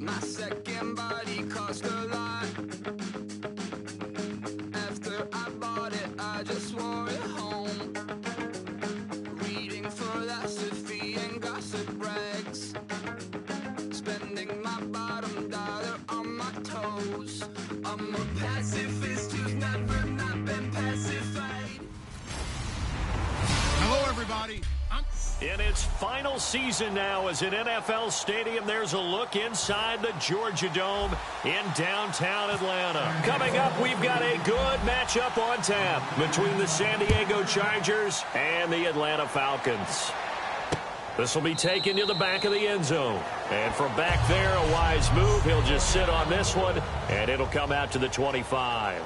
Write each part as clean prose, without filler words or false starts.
My second body cost a lot. After I bought it, I just wore it home. Reading philosophy and gossip rags. Spending my bottom dollar on my toes. I'm a pacifist who's never not been pacified. Hello, everybody. In its final season now as an NFL stadium, there's a look inside the Georgia Dome in downtown Atlanta. Coming up, we've got a good matchup on tap between the San Diego Chargers and the Atlanta Falcons. This will be taken to the back of the end zone. And from back there, a wise move. He'll just sit on this one, and it'll come out to the 25.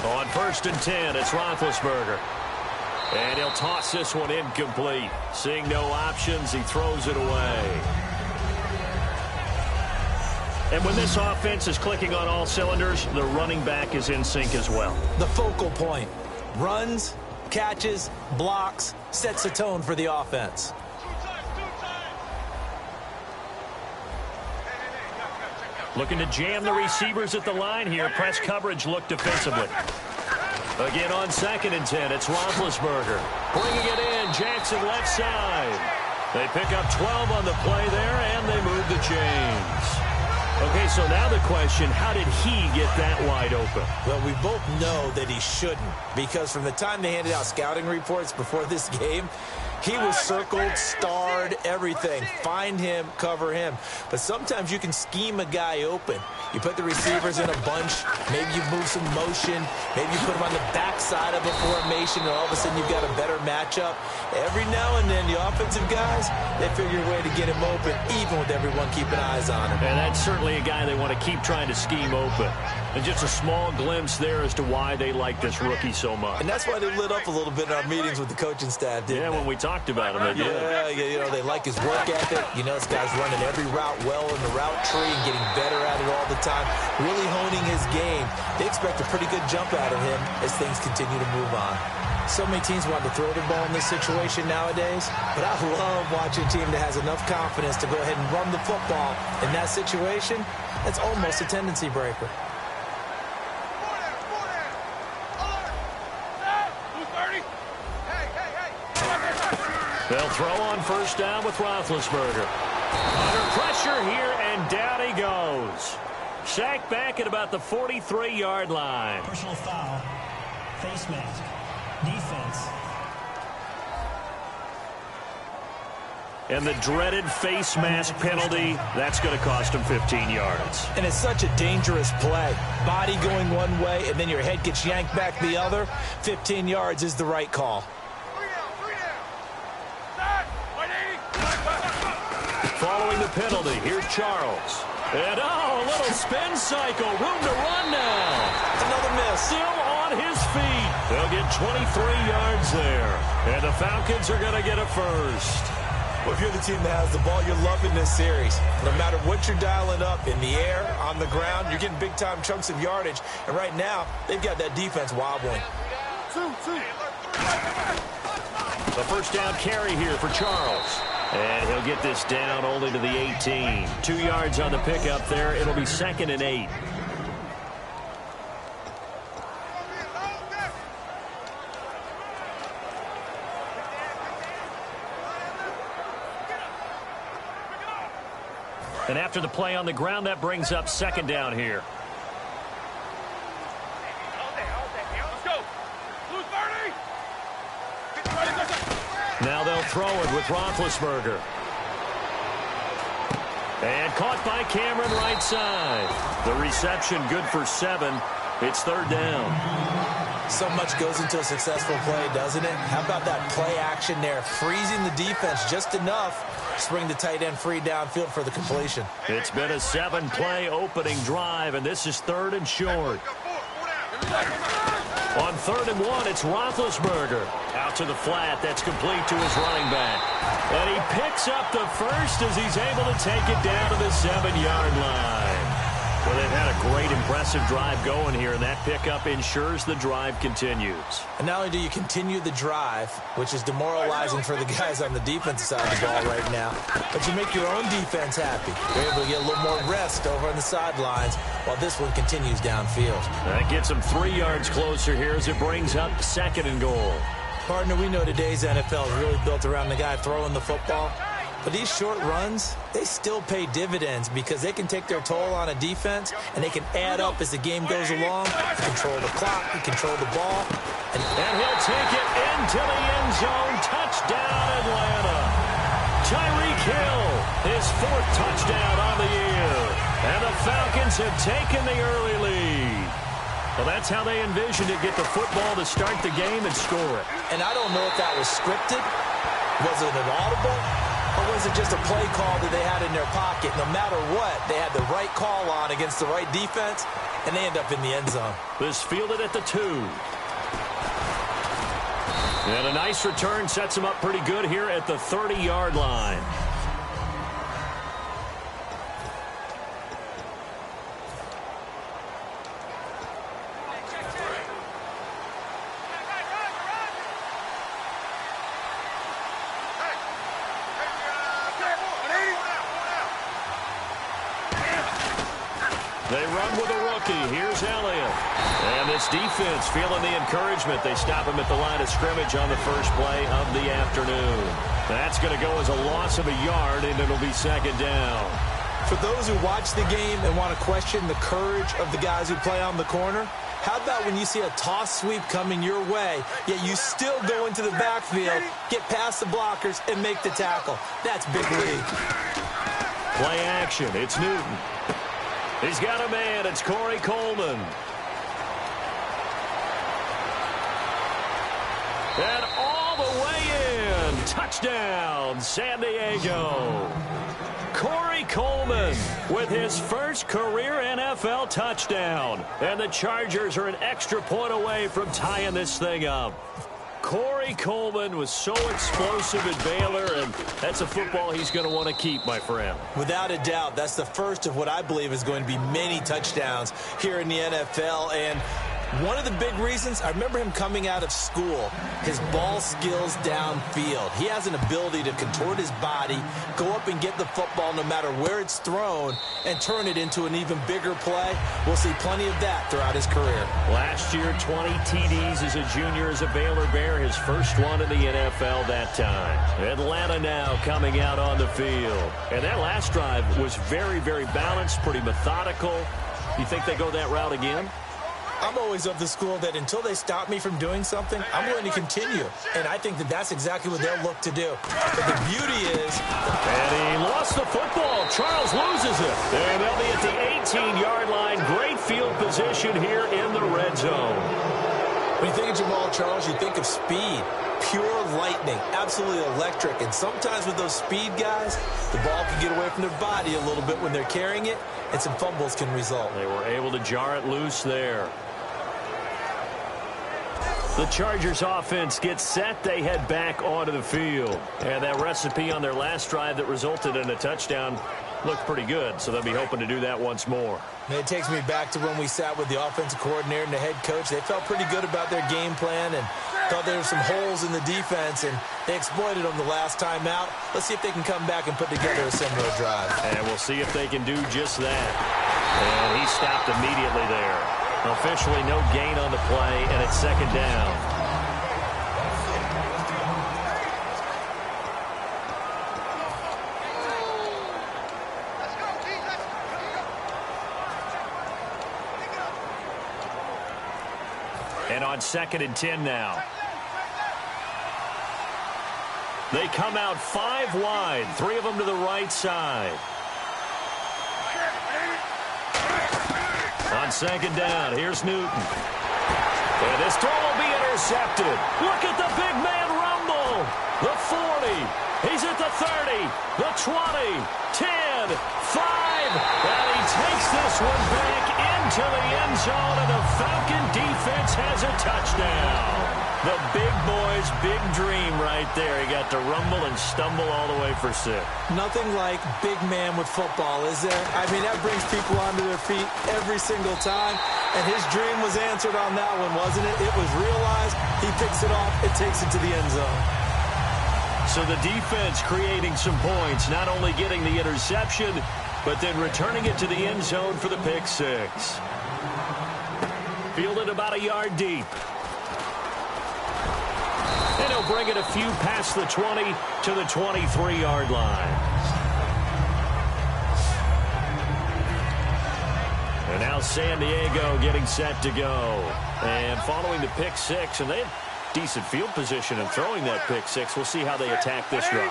On 1st and 10, it's Roethlisberger. And he'll toss this one incomplete. Seeing no options, he throws it away. And when this offense is clicking on all cylinders, the running back is in sync as well. The focal point. Runs, catches, blocks, sets the tone for the offense. Looking to jam the receivers at the line here. Press coverage look defensively. Again on 2nd and 10, it's Roethlisberger. Bringing it in, Jackson left side. They pick up 12 on the play there, and they move the chains. Okay, so now the question, how did he get that wide open? Well, we both know that he shouldn't, because from the time they handed out scouting reports before this game, he was circled, starred, everything. Find him, cover him. But sometimes you can scheme a guy open. You put the receivers in a bunch. Maybe you move some motion. Maybe you put them on the backside of a formation, and all of a sudden you've got a better matchup. Every now and then, the offensive guys, they figure a way to get him open, even with everyone keeping eyes on him. And that's certainly a guy they want to keep trying to scheme open. And just a small glimpse there as to why they like this rookie so much. And that's why they lit up a little bit in our meetings with the coaching staff, didn't they? When we talked about him, they did. Yeah, you know, they like his work ethic. You know, this guy's running every route well in the route tree and getting better at it all the time, really honing his game. They expect a pretty good jump out of him as things continue to move on. So many teams want to throw the ball in this situation nowadays, but I love watching a team that has enough confidence to go ahead and run the football in that situation. That's almost a tendency breaker. They'll throw on 1st down with Roethlisberger. Under pressure here, and down he goes. Sacked back at about the 43-yard line. Personal foul, face mask, defense. And the dreaded face mask penalty, that's going to cost him 15 yards. And it's such a dangerous play. Body going one way, and then your head gets yanked back the other. 15 yards is the right call. Following the penalty, here's Charles. And, a little spin cycle. Room to run now. Another miss. Still on his feet. They'll get 23 yards there. And the Falcons are going to get a first. Well, if you're the team that has the ball, you're loving this series. No matter what you're dialing up, in the air, on the ground, you're getting big-time chunks of yardage. And right now, they've got that defense wobbling. The 1st down carry here for Charles. And he'll get this down only to the 18. 2 yards on the pickup there. It'll be 2nd and 8. And after the play on the ground, that brings up 2nd down here. Now they'll throw it with Roethlisberger. And caught by Cameron right side. The reception good for 7. It's 3rd down. So much goes into a successful play, doesn't it? How about that play action there? Freezing the defense just enough to bring the tight end free downfield for the completion. It's been a 7-play opening drive, and this is 3rd and short. On 3rd and 1, it's Roethlisberger. Out to the flat. That's complete to his running back. And he picks up the first as he's able to take it down to the 7-yard line. Well, they've had a great, impressive drive going here, and that pickup ensures the drive continues. And not only do you continue the drive, which is demoralizing for the guys on the defensive side of the ball right now, but you make your own defense happy. You're able to get a little more rest over on the sidelines while this one continues downfield. That gets them 3 yards closer here as it brings up 2nd and goal. Partner, we know today's NFL is really built around the guy throwing the football. But these short runs, they still pay dividends because they can take their toll on a defense, and they can add up as the game goes along. You control the clock, you control the ball. And he'll take it into the end zone. Touchdown, Atlanta. Tyreek Hill, his 4th touchdown on the year. And the Falcons have taken the early lead. Well, that's how they envisioned it, get the football to start the game and score it. And I don't know if that was scripted. Was it an audible? Or was it just a play call that they had in their pocket? No matter what, they had the right call on against the right defense, and they end up in the end zone. This fielded at the 2. And a nice return sets them up pretty good here at the 30-yard line. They run with a rookie. Here's Elliott. And this defense feeling the encouragement. They stop him at the line of scrimmage on the first play of the afternoon. That's going to go as a loss of a yard, and it'll be 2nd down. For those who watch the game and want to question the courage of the guys who play on the corner, how about when you see a toss sweep coming your way, yet you still go into the backfield, get past the blockers, and make the tackle? That's big league. Play action. It's Newton. He's got a man. It's Corey Coleman. And all the way in. Touchdown, San Diego. Corey Coleman with his first career NFL touchdown. And the Chargers are an extra point away from tying this thing up. Corey Coleman was so explosive at Baylor, and that's a football he's going to want to keep, my friend. Without a doubt, that's the first of what I believe is going to be many touchdowns here in the NFL. And one of the big reasons, I remember him coming out of school, his ball skills downfield. He has an ability to contort his body, go up and get the football no matter where it's thrown, and turn it into an even bigger play. We'll see plenty of that throughout his career. Last year, 20 TDs as a junior as a Baylor Bear, his first one in the NFL that time. Atlanta now coming out on the field. And that last drive was very, very balanced, pretty methodical. You think they go that route again? I'm always of the school that until they stop me from doing something, I'm going to continue. And I think that that's exactly what they'll look to do. But the beauty is... And he lost the football. Charles loses it. And they'll be at the 18-yard line. Great field position here in the red zone. When you think of Jamal Charles, you think of speed. Pure lightning. Absolutely electric. And sometimes with those speed guys, the ball can get away from their body a little bit when they're carrying it, and some fumbles can result. They were able to jar it loose there. The Chargers offense gets set. They head back onto the field. And that recipe on their last drive that resulted in a touchdown looked pretty good, so they'll be hoping to do that once more. And it takes me back to when we sat with the offensive coordinator and the head coach. They felt pretty good about their game plan and thought there were some holes in the defense, and they exploited them the last time out. Let's see if they can come back and put together a similar drive. And we'll see if they can do just that. And he stopped immediately there. Officially no gain on the play, and it's 2nd down. And on 2nd and 10 now. They come out 5 wide, 3 of them to the right side. On 2nd down, here's Newton. And this throw will be intercepted. Look at the big man rumble. The 40. He's at the 30. The 20. 10. 5. And he takes this one back into the end zone, and the Falcon defense has a touchdown. The big boy's big dream right there. He got to rumble and stumble all the way for 6. Nothing like big man with football, is there? I mean, that brings people onto their feet every single time. And his dream was answered on that one, wasn't it? It was realized. He picks it off. It takes it to the end zone. So the defense creating some points, not only getting the interception, but then returning it to the end zone for the pick 6. Fielded about a yard deep. And he'll bring it a few past the 20 to the 23-yard line. And now San Diego getting set to go. And following the pick 6, and they have decent field position in throwing that pick 6. We'll see how they attack this drive.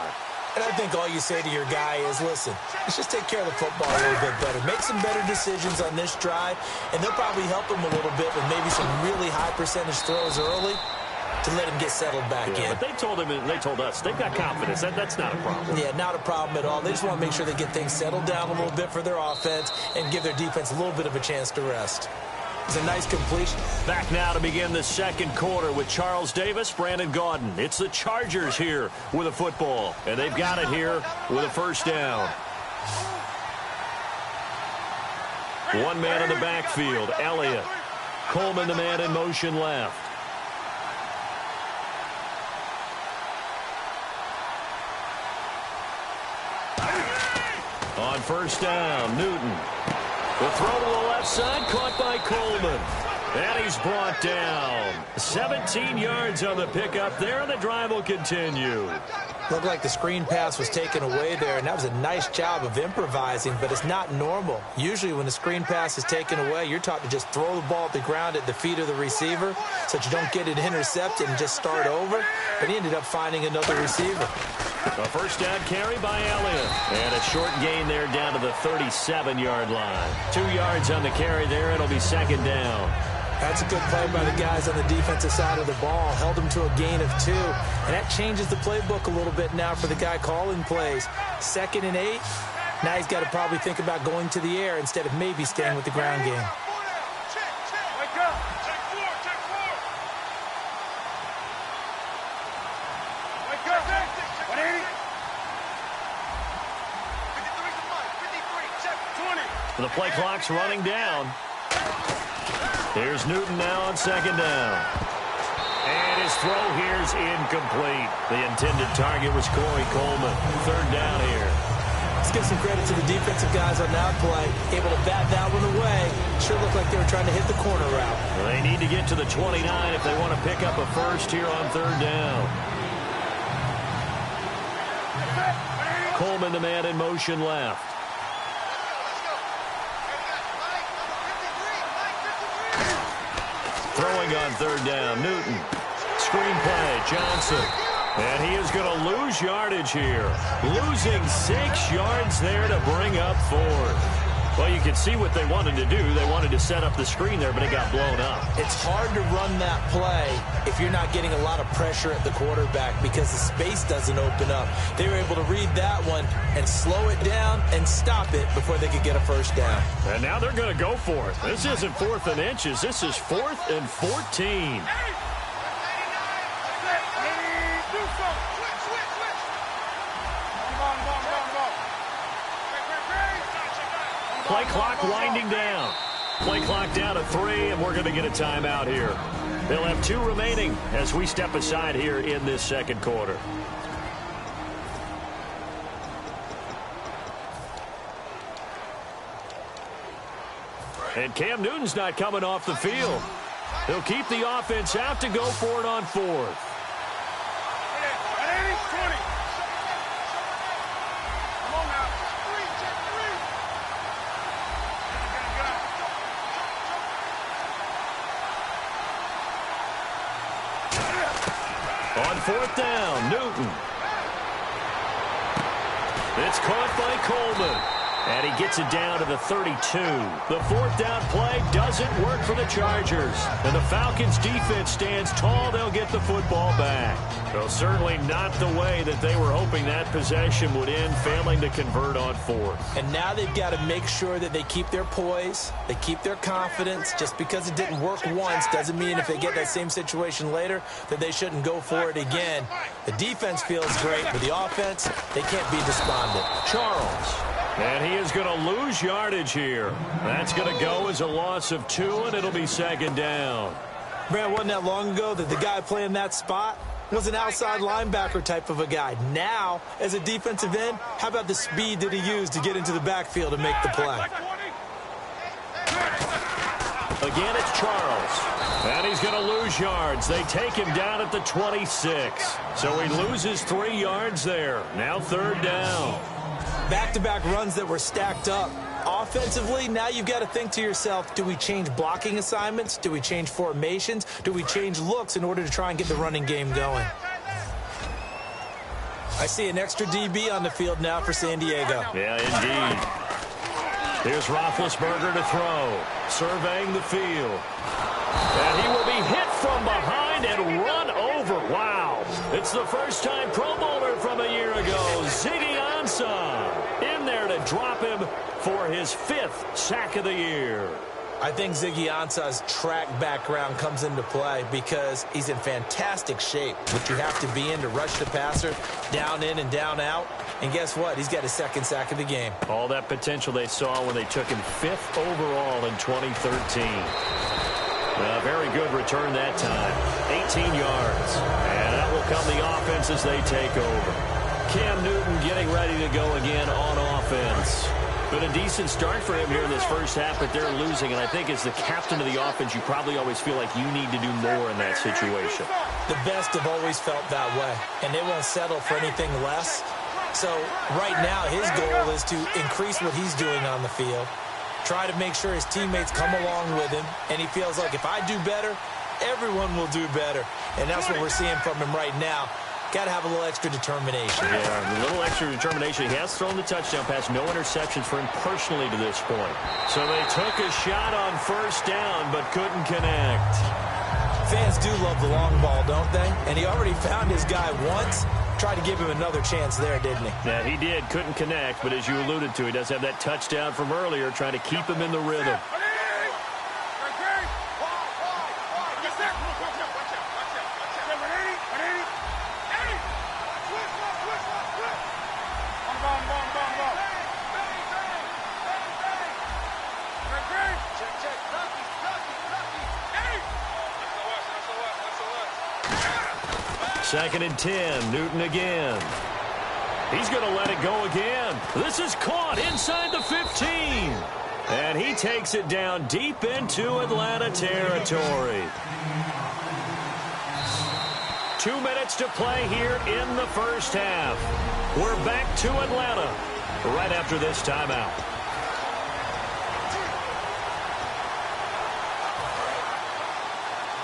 And I think all you say to your guy is, listen, let's just take care of the football a little bit better. Make some better decisions on this drive, and they'll probably help him a little bit with maybe some really high percentage throws early to let him get settled back in. But they told him, and they told us, they've got confidence. That's not a problem. Yeah, not a problem at all. They just want to make sure they get things settled down a little bit for their offense and give their defense a little bit of a chance to rest. It's a nice completion. Back now to begin the second quarter with Charles Davis, Brandon Gaudin. It's the Chargers here with a football, and they've got it here with a first down. One man in the backfield, Elliott. Coleman, the man in motion left. On first down, Newton. The throw to the left side, caught by Coleman. And he's brought down. 17 yards on the pickup there, and the drive will continue. Looked like the screen pass was taken away there, and that was a nice job of improvising, but it's not normal. Usually when the screen pass is taken away, you're taught to just throw the ball at the ground at the feet of the receiver so that you don't get it intercepted and just start over. But he ended up finding another receiver. A first down carry by Elliott. And a short gain there down to the 37-yard line. 2 yards on the carry there. It'll be second down. That's a good play by the guys on the defensive side of the ball. Held them to a gain of 2. And that changes the playbook a little bit now for the guy calling plays. 2nd and 8. Now he's got to probably think about going to the air instead of maybe staying with the ground game. The play clock's running down. Here's Newton now on second down. And his throw here's incomplete. The intended target was Corey Coleman. Third down here. Let's give some credit to the defensive guys on that play. Able to bat that one away. Sure looked like they were trying to hit the corner route. Well, they need to get to the 29 if they want to pick up a first here on third down. Coleman, the man in motion left. Throwing on third down, Newton. Screen play, Johnson. And he is going to lose yardage here. Losing 6 yards there to bring up fourth. Well, you can see what they wanted to do. They wanted to set up the screen there, but it got blown up. It's hard to run that play if you're not getting a lot of pressure at the quarterback because the space doesn't open up. They were able to read that one and slow it down and stop it before they could get a first down. And now they're going to go for it. This isn't 4th and inches. This is 4th and 14. Play clock winding down. Play clock down to 3, and we're going to get a timeout here. They'll have 2 remaining as we step aside here in this second quarter. And Cam Newton's not coming off the field. He'll keep the offense out to go for it on 4th. On 4th down, Newton. It's caught by Coleman. And he gets it down to the 32. The fourth down play doesn't work for the Chargers. And the Falcons' defense stands tall. They'll get the football back. Well, certainly not the way that they were hoping that possession would end, failing to convert on fourth. And now they've got to make sure that they keep their poise, they keep their confidence. Just because it didn't work once doesn't mean if they get that same situation later that they shouldn't go for it again. The defense feels great, but the offense, they can't be despondent. Charles. And he is going to lose yardage here. That's going to go as a loss of 2, and it'll be second down. Brad, wasn't that long ago that the guy playing that spot was an outside linebacker type of a guy. Now, as a defensive end, how about the speed that he used to get into the backfield and make the play? Again, it's Charles. And he's going to lose yards. They take him down at the 26. So he loses 3 yards there. Now third down. Back-to-back runs that were stacked up. Offensively, now you've got to think to yourself, do we change blocking assignments? Do we change formations? Do we change looks in order to try and get the running game going? I see an extra DB on the field now for San Diego. Yeah, indeed. Here's Roethlisberger to throw. Surveying the field. And he will be hit from behind and run over. Wow. It's the first time Pro Bowler from a year ago, Ziggy Ansah, in there to drop him for his 5th sack of the year. I think Ziggy Ansah's track background comes into play because he's in fantastic shape, which you have to be in to rush the passer down in and down out. And guess what? He's got his 2nd sack of the game. All that potential they saw when they took him 5th overall in 2013. A very good return that time. 18 yards. And that will come the offense as they take over. Cam Newton getting ready to go again on offense. Been a decent start for him here in this first half, but they're losing. And I think as the captain of the offense, you probably always feel like you need to do more in that situation. The best have always felt that way, and they won't settle for anything less. So right now his goal is to increase what he's doing on the field, try to make sure his teammates come along with him, and he feels like if I do better, everyone will do better. And that's what we're seeing from him right now. Got to have a little extra determination. Yeah, a little extra determination. He has thrown the touchdown pass. No interceptions for him personally to this point. So they took a shot on first down, but couldn't connect. Fans do love the long ball, don't they? And he already found his guy once. Tried to give him another chance there, didn't he? Yeah, he did. Couldn't connect, but as you alluded to, he does have that touchdown from earlier, trying to keep him in the rhythm. Second and 10, Newton again. He's going to let it go again. This is caught inside the 15. And he takes it down deep into Atlanta territory. 2 minutes to play here in the first half. We're back to Atlanta right after this timeout.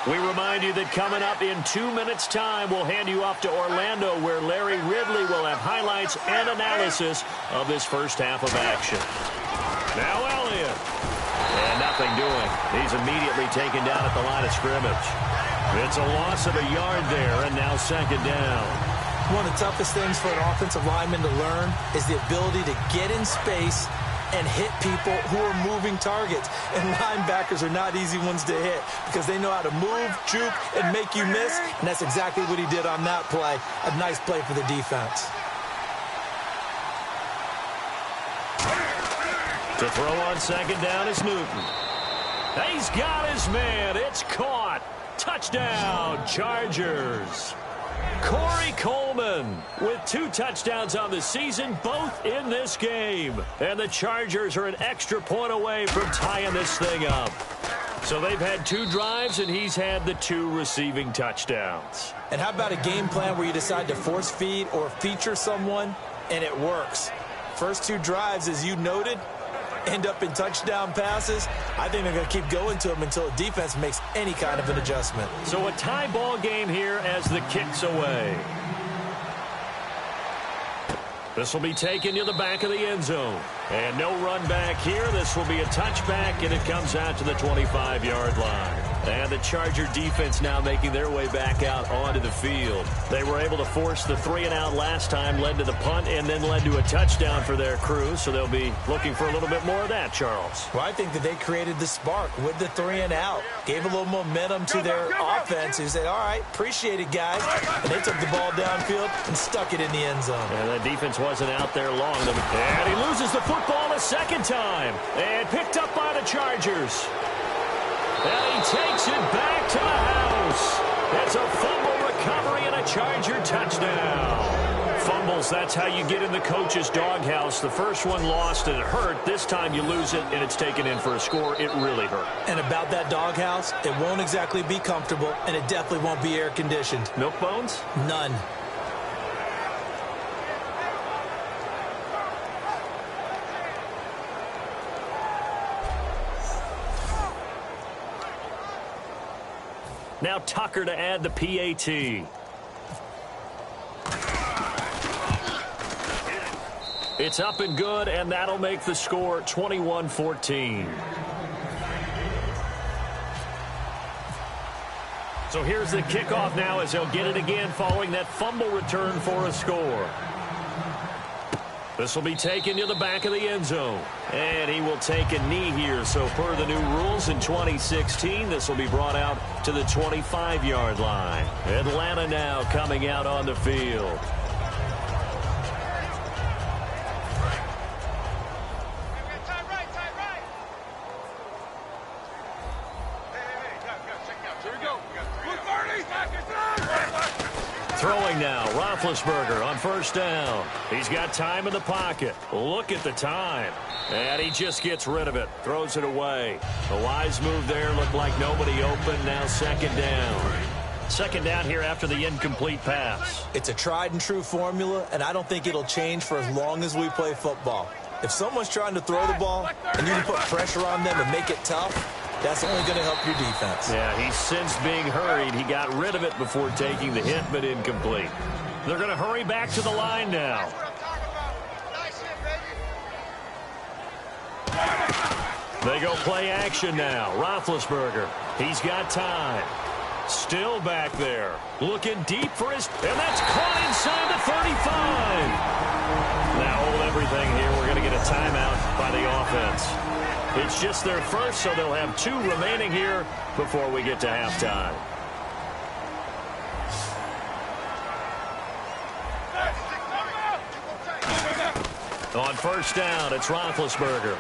We remind you that coming up in 2 minutes' time, we'll hand you off to Orlando, where Larry Ridley will have highlights and analysis of this first half of action. Now Elliott. And nothing doing. He's immediately taken down at the line of scrimmage. It's a loss of a yard there, and now second down. One of the toughest things for an offensive lineman to learn is the ability to get in space and hit people who are moving targets. And linebackers are not easy ones to hit because they know how to move, juke, and make you miss. And that's exactly what he did on that play. A nice play for the defense. To throw on second down is Newton. He's got his man. It's caught. Touchdown, Chargers. Corey Coleman with 2 touchdowns on the season, both in this game. And the Chargers are an extra point away from tying this thing up. So they've had 2 drives, and he's had the 2 receiving touchdowns. And how about a game plan where you decide to force feed or feature someone, and it works? First 2 drives, as you noted, end up in touchdown passes. I think they're going to keep going to them until the defense makes any kind of an adjustment. So a tie ball game here as the kick's away. This will be taken to the back of the end zone. And no run back here. This will be a touchback, and it comes out to the 25-yard line. And the Charger defense now making their way back out onto the field. They were able to force the 3-and-out last time, led to the punt, and then led to a touchdown for their crew. So they'll be looking for a little bit more of that, Charles. Well, I think that they created the spark with the 3-and-out. Gave a little momentum to their offense. Who said, all right, appreciate it, guys. And they took the ball downfield and stuck it in the end zone. And the defense wasn't out there long. And he loses the football a second time. And picked up by the Chargers. And he takes it back to the house. It's a fumble recovery and a Charger touchdown. Fumbles, that's how you get in the coach's doghouse. The first one lost and it hurt. This time you lose it and it's taken in for a score. It really hurt. And about that doghouse, it won't exactly be comfortable, and it definitely won't be air-conditioned. Milk bones? None. Now Tucker to add the PAT. It's up and good, and that'll make the score 21-14. So here's the kickoff now as they'll get it again following that fumble return for a score. This will be taken to the back of the end zone. And he will take a knee here. So per the new rules in 2016, this will be brought out to the 25-yard line. Atlanta now coming out on the field. Throwing now, Roethlisberger on first down. He's got time in the pocket. Look at the time. And he just gets rid of it. Throws it away. A wise move there. Looked like nobody open. Now second down. Second down here after the incomplete pass. It's a tried-and-true formula, and I don't think it'll change for as long as we play football. If someone's trying to throw the ball and you can put pressure on them and make it tough, that's only going to help your defense. Yeah, he's since being hurried. He got rid of it before taking the hit, but incomplete. They're going to hurry back to the line now. They go play action now. Roethlisberger, he's got time. Still back there. Looking deep for his... And that's caught inside the 35. Now hold everything here. We're going to get a timeout by the offense. It's just their first, so they'll have 2 remaining here before we get to halftime. On first down, it's Roethlisberger.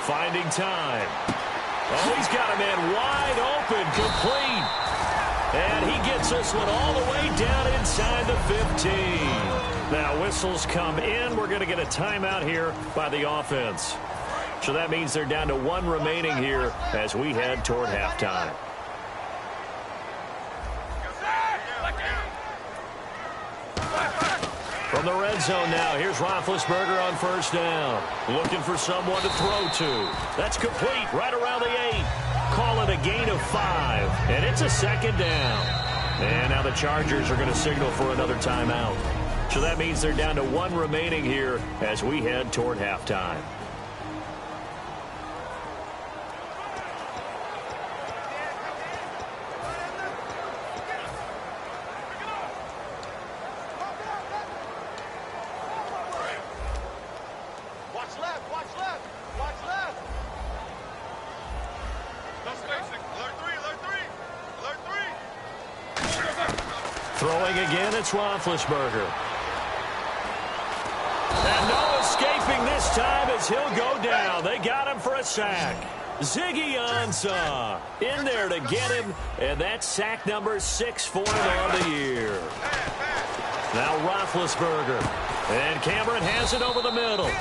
Finding time. Oh, he's got a man wide open, complete. And he gets this one all the way down inside the 15. Now whistles come in. We're going to get a timeout here by the offense. So that means they're down to 1 remaining here as we head toward halftime. From the red zone now, here's Roethlisberger on first down. Looking for someone to throw to. That's complete right around the 8. Call it a gain of 5. And it's a second down. And now the Chargers are going to signal for another timeout. So that means they're down to 1 remaining here as we head toward halftime. Throwing again, it's Roethlisberger. And no escaping this time as he'll go down. They got him for a sack. Ziggy Ansah in there to get him, and that's sack number 6 for him on the year. Now Roethlisberger, and Cameron has it over the middle.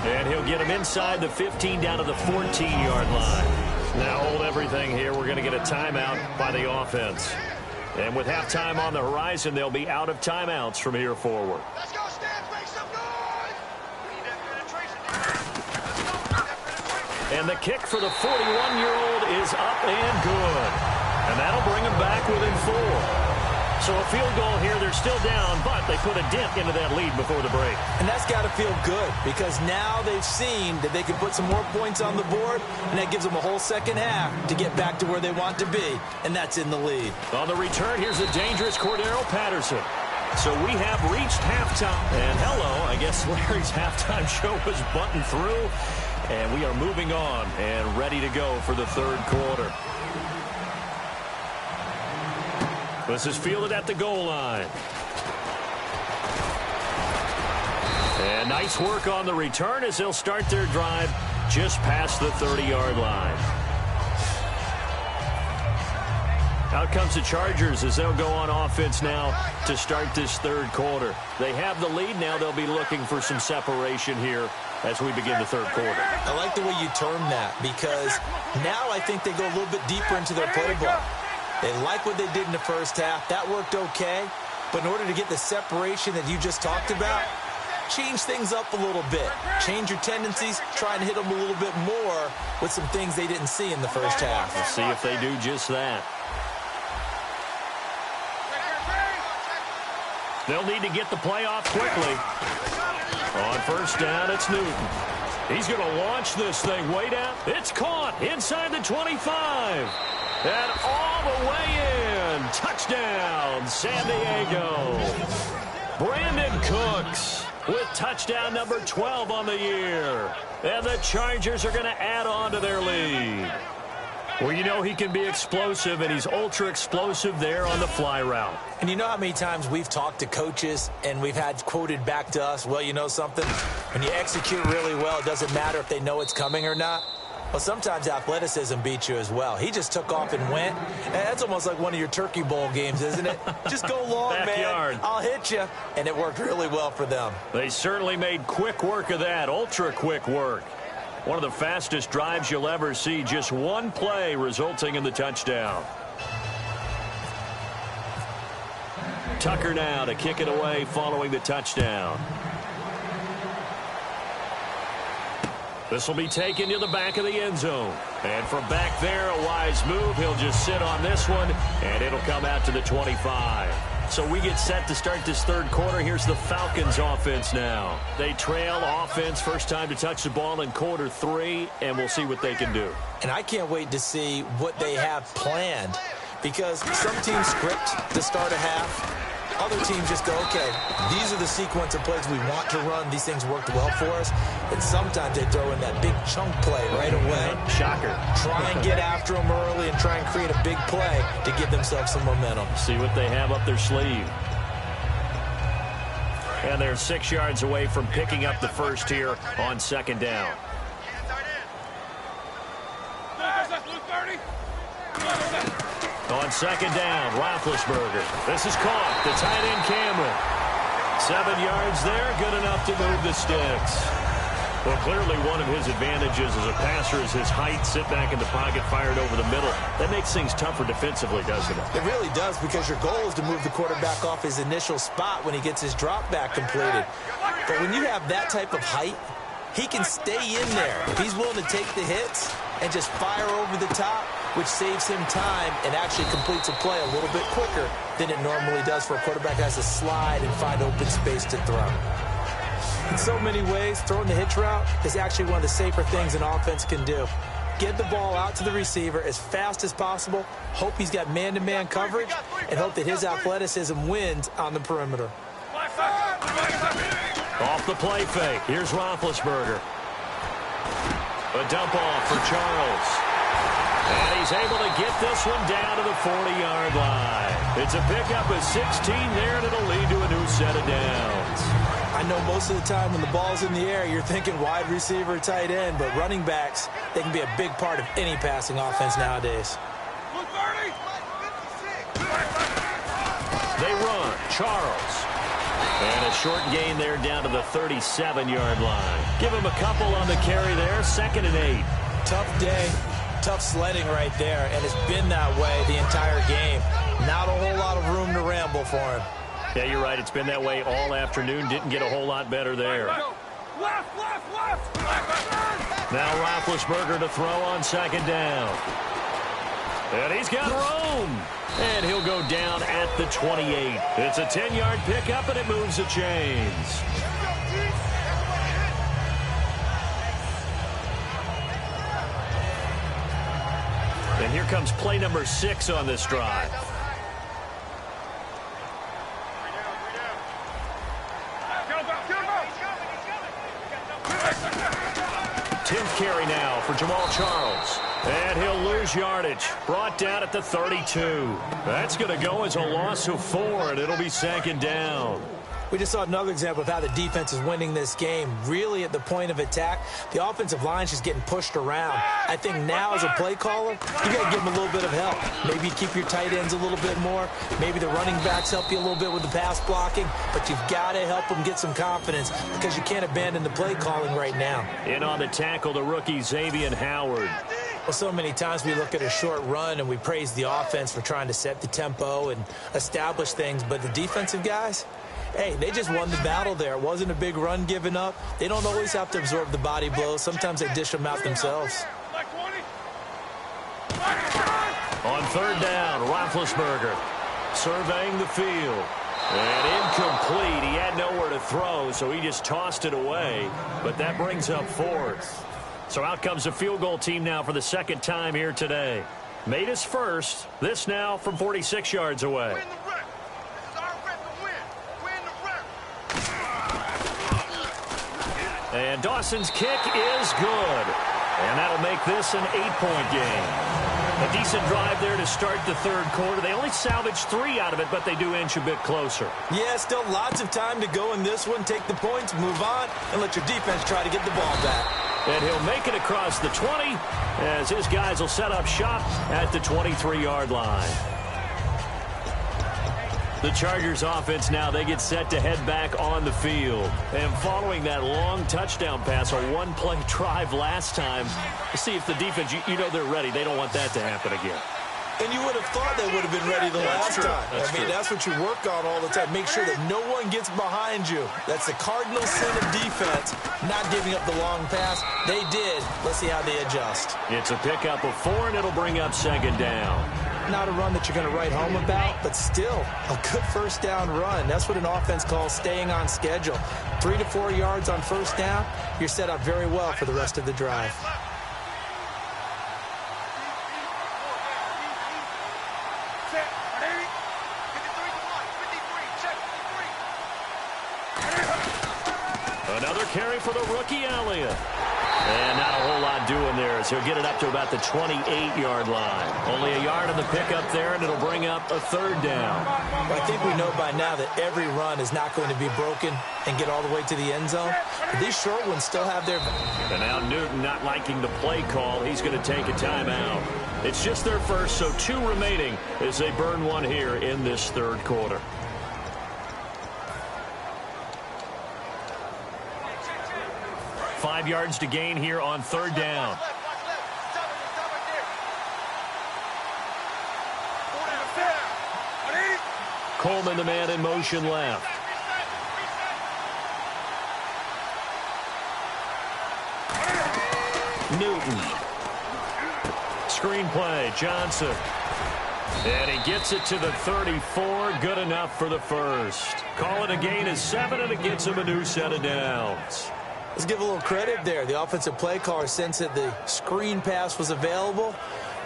And he'll get him inside the 15 down to the 14-yard line. Now hold everything here. We're going to get a timeout by the offense. And with halftime on the horizon, they'll be out of timeouts from here forward. Let's go, Stamps, make some noise! We need that penetration. And the kick for the 41-year-old is up and good. And that'll bring him back within 4. So a field goal here. They're still down, but they put a dent into that lead before the break. And that's got to feel good because now they've seen that they can put some more points on the board, and that gives them a whole second half to get back to where they want to be, and that's in the lead. On the return, here's a dangerous Cordero Patterson. So we have reached halftime. And hello, I guess Larry's halftime show was buttoned through. And we are moving on and ready to go for the third quarter. This is fielded at the goal line. And nice work on the return as they'll start their drive just past the 30-yard line. Out comes the Chargers as they'll go on offense now to start this third quarter. They have the lead. Now they'll be looking for some separation here as we begin the third quarter. I like the way you term that because now I think they go a little bit deeper into their playbook. They like what they did in the first half. That worked okay. But in order to get the separation that you just talked about, change things up a little bit. Change your tendencies. Try and hit them a little bit more with some things they didn't see in the first half. We'll see if they do just that. They'll need to get the play off quickly. On first down, it's Newton. He's going to launch this thing way down. It's caught inside the 25. And all the way in. Touchdown, San Diego. Brandon Cooks with touchdown number 12 on the year. And the Chargers are going to add on to their lead. Well, you know he can be explosive, and he's ultra explosive there on the fly route. And you know how many times we've talked to coaches and we've had quoted back to us, well, you know something? When you execute really well, it doesn't matter if they know it's coming or not. Well, sometimes athleticism beats you as well. He just took off and went. And that's almost like one of your Turkey Bowl games, isn't it? Just go long, Backyard. man. I'll hit you. And it worked really well for them. They certainly made quick work of that, ultra quick work. One of the fastest drives you'll ever see. Just one play resulting in the touchdown. Tucker now to kick it away following the touchdown. This will be taken to the back of the end zone. And from back there, a wise move. He'll just sit on this one, and it'll come out to the 25. So we get set to start this third quarter. Here's the Falcons offense now. They trail offense, first time to touch the ball in quarter 3, and we'll see what they can do. And I can't wait to see what they have planned because some teams script to start a half. Other teams just go, okay, these are the sequence of plays we want to run. These things worked well for us. And sometimes they throw in that big chunk play right away. Shocker. Try and get after them early and try and create a big play to give themselves some momentum. See what they have up their sleeve. And they're 6 yards away from picking up the first here on second down. On second down, Roethlisberger. This is caught. The tight end Cameron. 7 yards there, good enough to move the sticks. Well, clearly one of his advantages as a passer is his height. Sit back in the pocket, fired over the middle. That makes things tougher defensively, doesn't it? It really does because your goal is to move the quarterback off his initial spot when he gets his drop back completed. But when you have that type of height, he can stay in there. If he's willing to take the hits and just fire over the top, which saves him time and actually completes a play a little bit quicker than it normally does for a quarterback that has to slide and find open space to throw. In so many ways, throwing the hitch route is actually one of the safer things an offense can do. Get the ball out to the receiver as fast as possible, hope he's got man-to-man coverage, and hope that his athleticism wins on the perimeter. Off the play fake. Here's Roethlisberger. A dump off for Charles. And he's able to get this one down to the 40-yard line. It's a pickup of 16 there, and it'll lead to a new set of downs. I know most of the time when the ball's in the air, you're thinking wide receiver, tight end, but running backs, they can be a big part of any passing offense nowadays. They run. Charles. And a short gain there down to the 37-yard line. Give him a couple on the carry there. 2nd and 8. Tough day. Tough sledding right there, and it's been that way the entire game. Not a whole lot of room to ramble for him. Yeah, you're right. It's been that way all afternoon. Didn't get a whole lot better there. Now Roethlisberger to throw on second down. And he's got room. And he'll go down at the 28. It's a 10-yard pickup, and it moves the chains. And here comes play number 6 on this drive. 10th carry now for Jamal Charles. And he'll lose yardage. Brought down at the 32. That's going to go as a loss of 4, and it'll be 2nd down. We just saw another example of how the defense is winning this game. Really at the point of attack, the offensive line's just getting pushed around. I think now as a play caller, you got to give them a little bit of help. Maybe you keep your tight ends a little bit more. Maybe the running backs help you a little bit with the pass blocking. But you've got to help them get some confidence because you can't abandon the play calling right now. In on the tackle, the rookie Xavier Howard. Well, so many times we look at a short run and we praise the offense for trying to set the tempo and establish things. But the defensive guys, hey, they just won the battle there. It wasn't a big run given up. They don't always have to absorb the body blows. Sometimes they dish them out themselves. On 3rd down, Roethlisberger surveying the field. And incomplete. He had nowhere to throw, so he just tossed it away. But that brings up 4th. So out comes the field goal team now for the 2nd time here today. Made his first. This now from 46 yards away. And Dawson's kick is good. And that'll make this an 8-point game. A decent drive there to start the 3rd quarter. They only salvaged 3 out of it, but they do inch a bit closer. Yeah, still lots of time to go in this one. Take the points, move on, and let your defense try to get the ball back. And he'll make it across the 20 as his guys will set up shop at the 23-yard line. The Chargers offense now, they get set to head back on the field. And following that long touchdown pass, a one-play drive last time, to see if the defense, you know they're ready. They don't want that to happen again. And you would have thought they would have been ready the last time. That's what you work on all the time. Make sure that no one gets behind you. That's the cardinal sin of defense, not giving up the long pass. They did. Let's see how they adjust. It's a pickup of 4, and it'll bring up 2nd down. Not a run that you're going to write home about, but still a good 1st down run. That's what an offense calls staying on schedule. 3 to 4 yards on 1st down, you're set up very well for the rest of the drive. Another carry for the rookie Elliott. And not a whole lot doing there as he'll get it up to about the 28-yard line. Only a yard on the pickup there, and it'll bring up a 3rd down. Well, I think we know by now that every run is not going to be broken and get all the way to the end zone. But these short ones still have their... And now Newton not liking the play call. He's going to take a timeout. It's just their first, so 2 remaining as they burn 1 here in this 3rd quarter. Five yards to gain here on 3rd down. Coleman, the man in motion left. Newton. Screen play, Johnson. And he gets it to the 34. Good enough for the first. Call it a gain of 7, and it gets him a new set of downs. Let's give a little credit there. The offensive play caller sensed that the screen pass was available.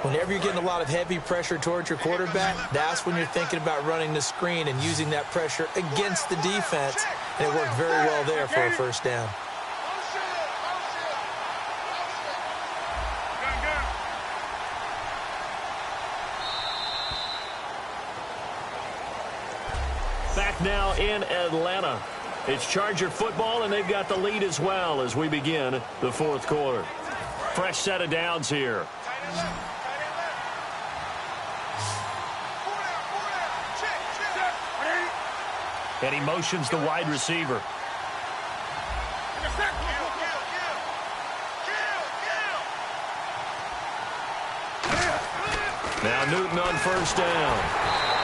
Whenever you're getting a lot of heavy pressure towards your quarterback, that's when you're thinking about running the screen and using that pressure against the defense. And it worked very well there for a 1st down. Back now in Atlanta. It's Charger football, and they've got the lead as well as we begin the 4th quarter. Fresh set of downs here. And he motions the wide receiver. Now Newton on 1st down.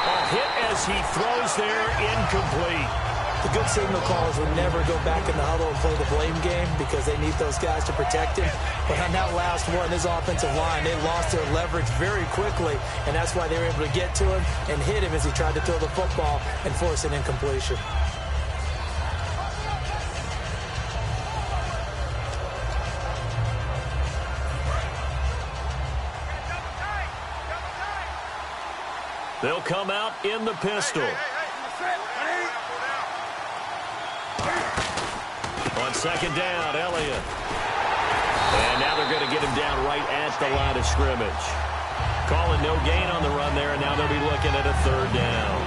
A hit as he throws there, incomplete. The good signal callers would never go back in the huddle and play the blame game because they need those guys to protect him. But on that last one, his offensive line, they lost their leverage very quickly, and that's why they were able to get to him and hit him as he tried to throw the football and force an incompletion. They'll come out in the pistol. On second down, Elliott. And now they're going to get him down right at the line of scrimmage. Calling no gain on the run there, and now they'll be looking at a third down.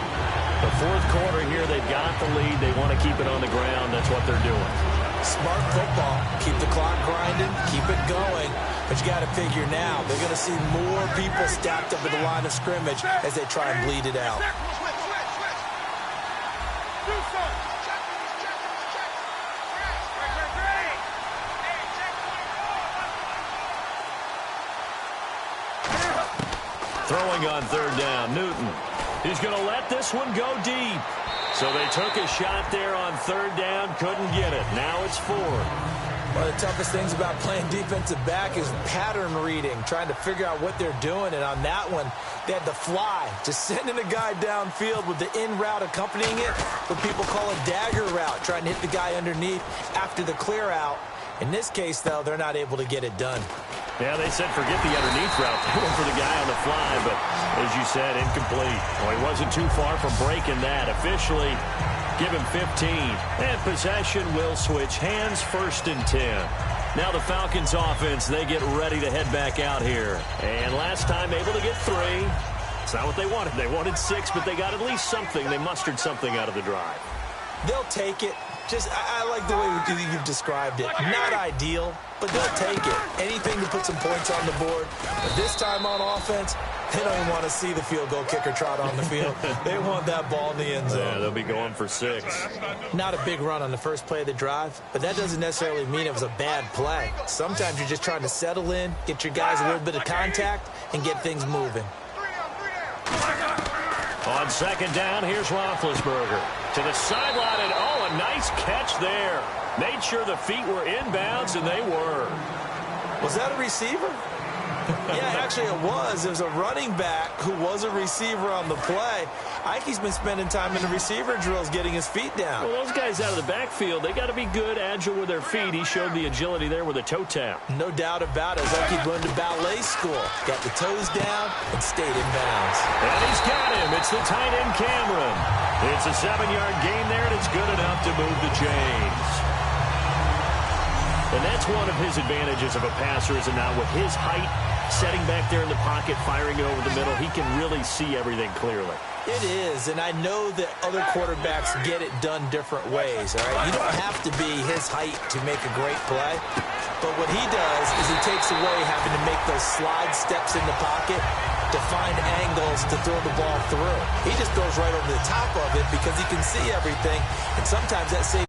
The fourth quarter here, they've got the lead. They want to keep it on the ground. That's what they're doing. Smart football. Keep the clock grinding. Keep it going. But you got to figure now, they're going to see more people stacked up at the line of scrimmage as they try and bleed it out. Throwing on third down, Newton. He's going to let this one go deep. So they took a shot there on third down, couldn't get it. Now it's 4. One of the toughest things about playing defensive back is pattern reading, trying to figure out what they're doing. And on that one, they had to fly, just sending a guy downfield with the in route accompanying it, what people call a dagger route, trying to hit the guy underneath after the clear out. In this case, though, they're not able to get it done. Yeah, they said forget the underneath route. They went for the guy on the fly, but as you said, incomplete. Well, he wasn't too far from breaking that. Officially, give him 15. And possession will switch hands, 1st and 10. Now the Falcons offense, they get ready to head back out here. And last time able to get 3. It's not what they wanted. They wanted 6, but they got at least something. They mustered something out of the drive. They'll take it. Just, I like the way you've described it. Not ideal, but they'll take it. Anything to put some points on the board. But this time on offense, they don't even want to see the field goal kicker trot on the field. They want that ball in the end zone. Yeah, they'll be going for 6. Not a big run on the first play of the drive, but that doesn't necessarily mean it was a bad play. Sometimes you're just trying to settle in, get your guys a little bit of contact, and get things moving. On second down, here's Roethlisberger. To the sideline, and oh, a nice catch there. Made sure the feet were inbounds, and they were. Was that a receiver? Yeah, actually it was. It was a running back who was a receiver on the play. I think he's been spending time in the receiver drills getting his feet down. Well, those guys out of the backfield, they got to be good, agile with their feet. He showed the agility there with a toe tap. No doubt about it. It's like he'd run to ballet school. Got the toes down and stayed in bounds. And he's got him. It's the tight end, Cameron. It's a 7-yard gain there, and it's good enough to move the chains. And that's one of his advantages of a passer, is now with his height, setting back there in the pocket, firing it over the middle, he can really see everything clearly. It is, and I know that other quarterbacks get it done different ways, all right? You don't have to be his height to make a great play, but what he does is he takes away having to make those slide steps in the pocket to find angles to throw the ball through. He just throws right over the top of it because he can see everything, and sometimes that saves